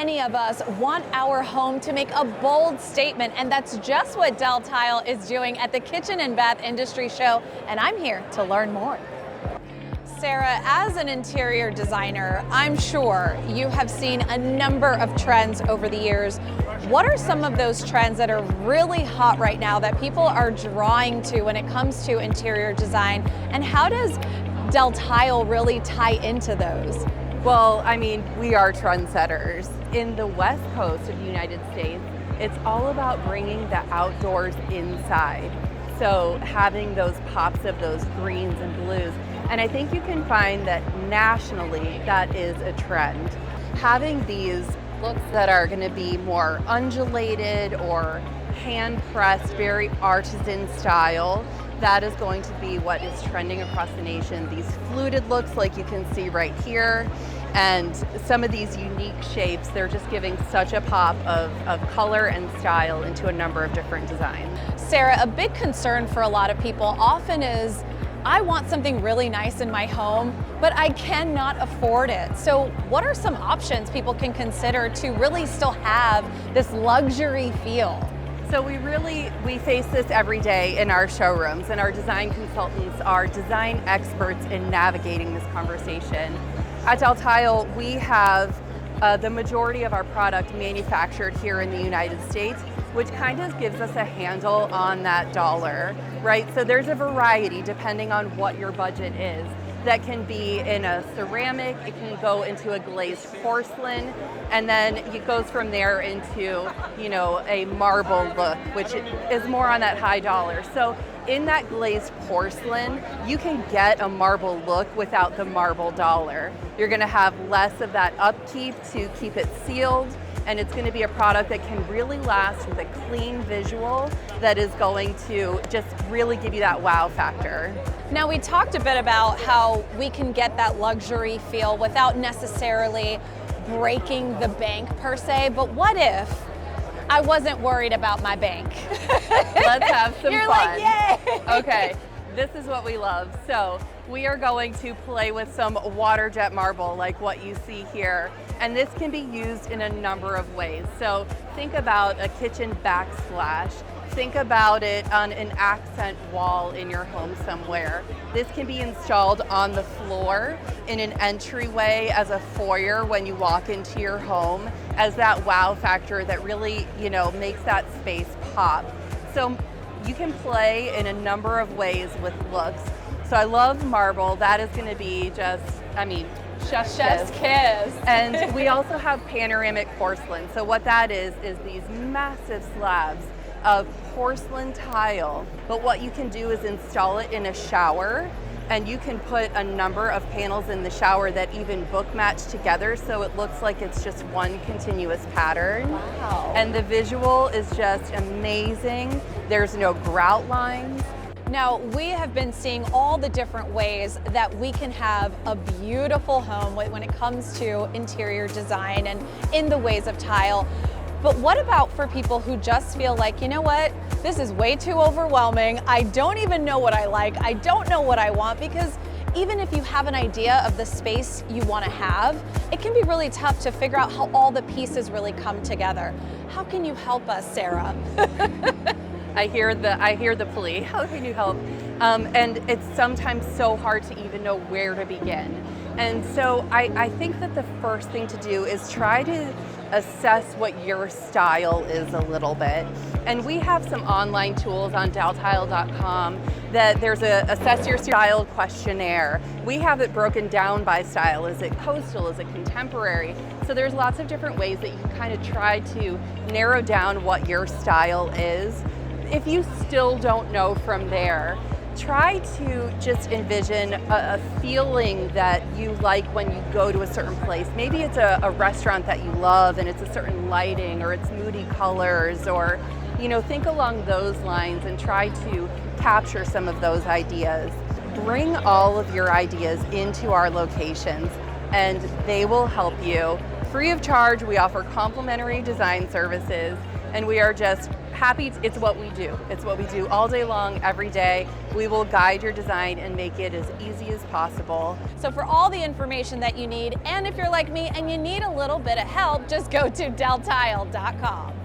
many of us want our home to make a bold statement, and that's just what Del Tile is doing at the Kitchen and Bath Industry Show, and I'm here to learn more. Sara, as an interior designer, I'm sure you have seen a number of trends over the years. What are some of those trends that are really hot right now that people are drawing to when it comes to interior design, and how does Del Tile really tie into those? Well, I mean, we are trendsetters. In the West Coast of the United States, it's all about bringing the outdoors inside. So having those pops of those greens and blues. And I think you can find that nationally, that is a trend. Having these looks that are going to be more undulated or hand-pressed, very artisan style, that is going to be what is trending across the nation. These fluted looks like you can see right here, and some of these unique shapes, they're just giving such a pop of color and style into a number of different designs. Sara, a big concern for a lot of people often is, I want something really nice in my home, but I cannot afford it. So what are some options people can consider to really still have this luxury feel? So we face this every day in our showrooms, and our design consultants are design experts in navigating this conversation. At Del Tile, we have the majority of our product manufactured here in the United States, which kind of gives us a handle on that dollar, right? So there's a variety depending on what your budget is. That can be in a ceramic, it can go into a glazed porcelain, and then it goes from there into, a marble look, which is more on that high dollar. So in that glazed porcelain, you can get a marble look without the marble dollar. You're gonna have less of that upkeep to keep it sealed, and it's going to be a product that can really last with a clean visual that is going to just really give you that wow factor. Now, we talked a bit about how we can get that luxury feel without necessarily breaking the bank per se, but what if I wasn't worried about my bank? Let's have some You're fun. Like, yay! Okay, this is what we love. So we are going to play with some water jet marble like what you see here. And this can be used in a number of ways. So think about a kitchen backsplash. Think about it on an accent wall in your home somewhere. This can be installed on the floor in an entryway as a foyer when you walk into your home as that wow factor that really, makes that space pop. So you can play in a number of ways with looks. So I love marble. That is going to be chef's kiss. And we also have panoramic porcelain. So what that is these massive slabs of porcelain tile. But what you can do is install it in a shower, and you can put a number of panels in the shower that even book match together, so it looks like it's just one continuous pattern. Wow. And the visual is just amazing. There's no grout lines. Now, we have been seeing all the different ways that we can have a beautiful home when it comes to interior design and in the ways of tile. But what about for people who just feel like, you know what, this is way too overwhelming. I don't even know what I like. I don't know what I want, because even if you have an idea of the space you want to have, it can be really tough to figure out how all the pieces really come together. How can you help us, Sara? I hear the plea. How can you help? And it's sometimes so hard to even know where to begin. And so I think that the first thing to do is try to assess what your style is a little bit. And we have some online tools on deltile.com that there's a assess your style questionnaire. We have it broken down by style. Is it coastal? Is it contemporary? So there's lots of different ways that you can kind of try to narrow down what your style is. If you still don't know from there, try to just envision a feeling that you like when you go to a certain place. Maybe it's a restaurant that you love and it's a certain lighting, or it's moody colors, or think along those lines and try to capture some of those ideas. Bring all of your ideas into our locations and they will help you. Free of charge, we offer complimentary design services, and we are just it's what we do. It's what we do all day long, every day. We will guide your design and make it as easy as possible. So for all the information that you need, and if you're like me and you need a little bit of help, just go to deltile.com.